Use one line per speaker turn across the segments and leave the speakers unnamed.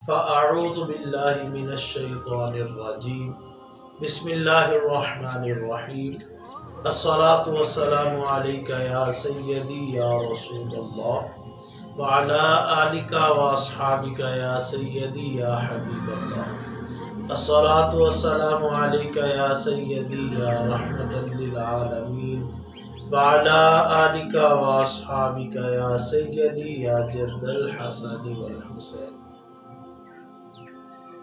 فأعوذ بالله من الشيطان الرجيم بسم الله الرحمن الرحيم الصلاة والسلام عليك يا سيدي يا رسول الله وعلى آلك وأصحابك يا سيدي يا حبيب الله الصلاة والسلام عليك يا سيدي يا رحمة للعالمين وعلى آلك وأصحابك يا سيدي يا جد الحسن والحسين۔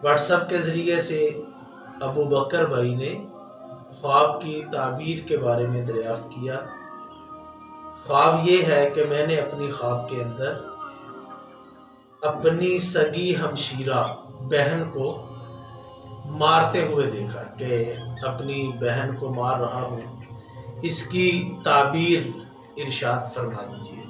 واٹس ایپ کے ذریعے سے ابو بکر بھائی نے خواب کی تعبیر کے بارے میں دریافت کیا۔ خواب یہ ہے کہ میں نے اپنی خواب کے اندر اپنی سگی ہمشیرہ بہن کو مارتے ہوئے دیکھا کہ اپنی بہن کو مار رہا ہوں، اس کی تعبیر ارشاد فرما دیجیے۔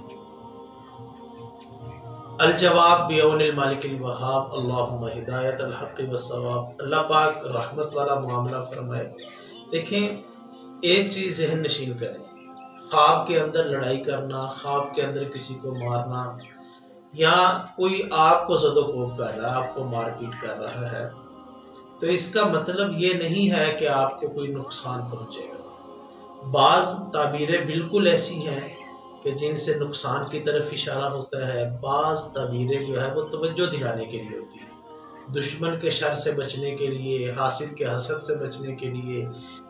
الجواب بعون المالک الوہاب، اللہم ہدایت الحق والصواب۔ اللہ پاک رحمت والا معاملہ فرمائے۔ دیکھیں، ایک چیز ذہن نشین کریں، خواب کے اندر لڑائی کرنا، خواب کے اندر کسی کو مارنا، یا کوئی آپ کو زد و کوب کر رہا ہے، آپ کو مار پیٹ کر رہا ہے، تو اس کا مطلب یہ نہیں ہے کہ آپ کو کوئی نقصان پہنچے گا۔ بعض تعبیریں بالکل ایسی ہیں کہ جن سے نقصان کی طرف اشارہ ہوتا ہے، بعض تعبیریں جو ہے وہ توجہ دلانے کے لیے ہوتی ہیں، دشمن کے شر سے بچنے کے لیے، حاسد کے حسد سے بچنے کے لیے،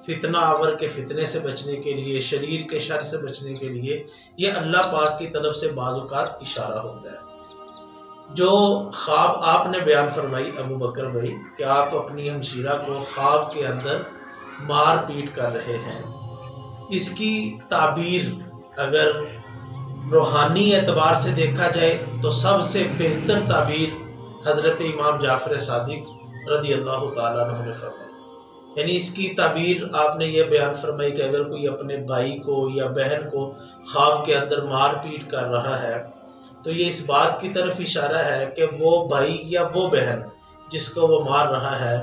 فتنہ آور کے فتنے سے بچنے کے لیے، شریر کے شر سے بچنے کے لیے، یہ اللہ پاک کی طرف سے بعض اوقات اشارہ ہوتا ہے۔ جو خواب آپ نے بیان فرمائی ابو بکر بھائی کہ آپ اپنی ہمشیرہ کو خواب کے اندر مار پیٹ کر رہے ہیں، اس کی تعبیر اگر روحانی اعتبار سے دیکھا جائے تو سب سے بہتر تعبیر حضرت امام جعفر صادق رضی اللہ تعالیٰ عنہ نے فرمائی۔ یعنی اس کی تعبیر آپ نے یہ بیان فرمائی کہ اگر کوئی اپنے بھائی کو یا بہن کو خواب کے اندر مار پیٹ کر رہا ہے تو یہ اس بات کی طرف اشارہ ہے کہ وہ بھائی یا وہ بہن جس کو وہ مار رہا ہے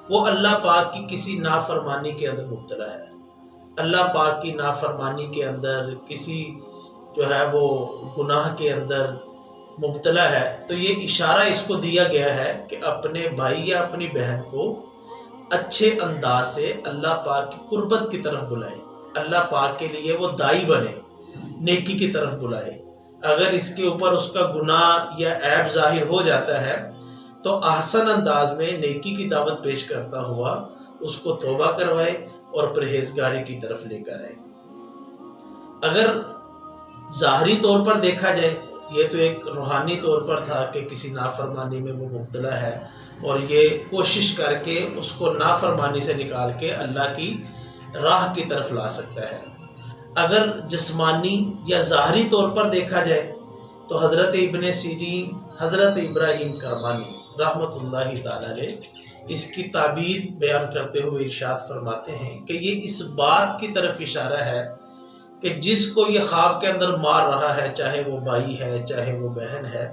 وہ اللہ پاک کی کسی نافرمانی کے اندر مبتلا ہے، اللہ پاک کی نافرمانی کے اندر، کسی جو ہے وہ گناہ کے اندر مبتلا ہے۔ تو یہ اشارہ اس کو دیا گیا ہے کہ اپنے بھائی یا اپنی بہن کو اچھے انداز سے اللہ پاک کی قربت کی طرف بلائے، اللہ پاک کے لیے وہ دائی بنے، نیکی کی طرف بلائے۔ اگر اس کے اوپر اس کا گناہ یا عیب ظاہر ہو جاتا ہے تو احسن انداز میں نیکی کی دعوت پیش کرتا ہوا اس کو توبہ کروائے اور پرہیزگاری کی طرف لے کر آئے۔ اگر ظاہری طور پر دیکھا جائے، یہ تو ایک روحانی طور پر تھا کہ کسی نافرمانی میں وہ مبتلا ہے اور یہ کوشش کر کے اس کو نافرمانی سے نکال کے اللہ کی راہ کی طرف لا سکتا ہے۔ اگر جسمانی یا ظاہری طور پر دیکھا جائے تو حضرت ابن سیرین، حضرت ابراہیم کرمانی رحمۃ اللہ تعالی علیہ اس کی تعبیر بیان کرتے ہوئے ارشاد فرماتے ہیں کہ یہ اس بات کی طرف اشارہ ہے کہ جس کو یہ خواب کے اندر مار رہا ہے، چاہے وہ بھائی ہے چاہے وہ بہن ہے،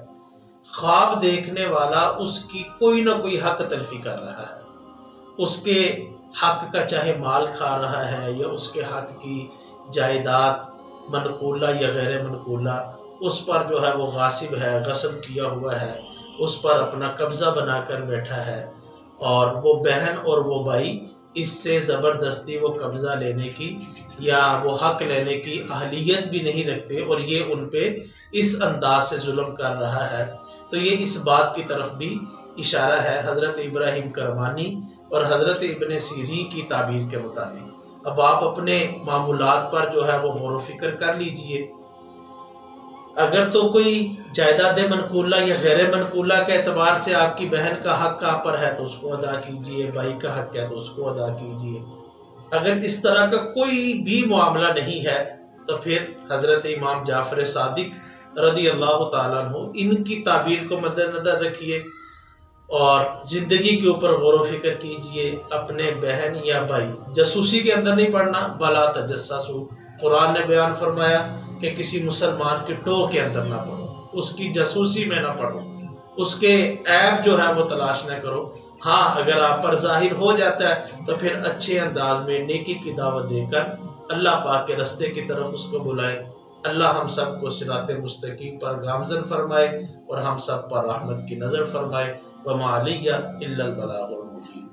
خواب دیکھنے والا اس کی کوئی نہ کوئی حق تلفی کر رہا ہے، اس کے حق کا چاہے مال کھا رہا ہے یا اس کے حق کی جائیداد منقولہ یا غیر منقولہ، اس پر جو ہے وہ غاصب ہے، غصب کیا ہوا ہے، اس پر اپنا قبضہ بنا کر بیٹھا ہے، اور وہ بہن اور وہ بھائی اس سے زبردستی وہ قبضہ لینے کی یا وہ حق لینے کی اہلیت بھی نہیں رکھتے اور یہ ان پہ اس انداز سے ظلم کر رہا ہے۔ تو یہ اس بات کی طرف بھی اشارہ ہے حضرت ابراہیم کرمانی اور حضرت ابن سیرین کی تعبیر کے مطابق۔ اب آپ اپنے معمولات پر جو ہے وہ غور و فکر کر لیجئے۔ اگر تو کوئی جائیداد منقولہ یا غیر منقولہ کے اعتبار سے آپ کی بہن کا حق آپ پر ہے تو اس کو ادا کیجئے، بھائی کا حق ہے تو اس کو ادا کیجئے۔ اگر اس طرح کا کوئی بھی معاملہ نہیں ہے تو پھر حضرت امام جعفر صادق رضی اللہ تعالیٰ عنہ ان کی تعبیر کو مد نظر رکھیے اور زندگی کے اوپر غور و فکر کیجئے۔ اپنے بہن یا بھائی، جاسوسی کے اندر نہیں پڑنا، بلا تجسسوا، قرآن نے بیان فرمایا کہ کسی مسلمان کے ٹو کے اندر نہ پڑھو، اس کی جاسوسی میں نہ پڑھو، اس کے عیب جو ہے وہ تلاش نہ کرو۔ ہاں اگر آپ پر ظاہر ہو جاتا ہے تو پھر اچھے انداز میں نیکی کی دعوت دے کر اللہ پاک کے رستے کی طرف اس کو بلائے۔ اللہ ہم سب کو صراط مستقیم پر گامزن فرمائے اور ہم سب پر رحمت کی نظر فرمائے۔ وما علیہ الا البلاغ المبین۔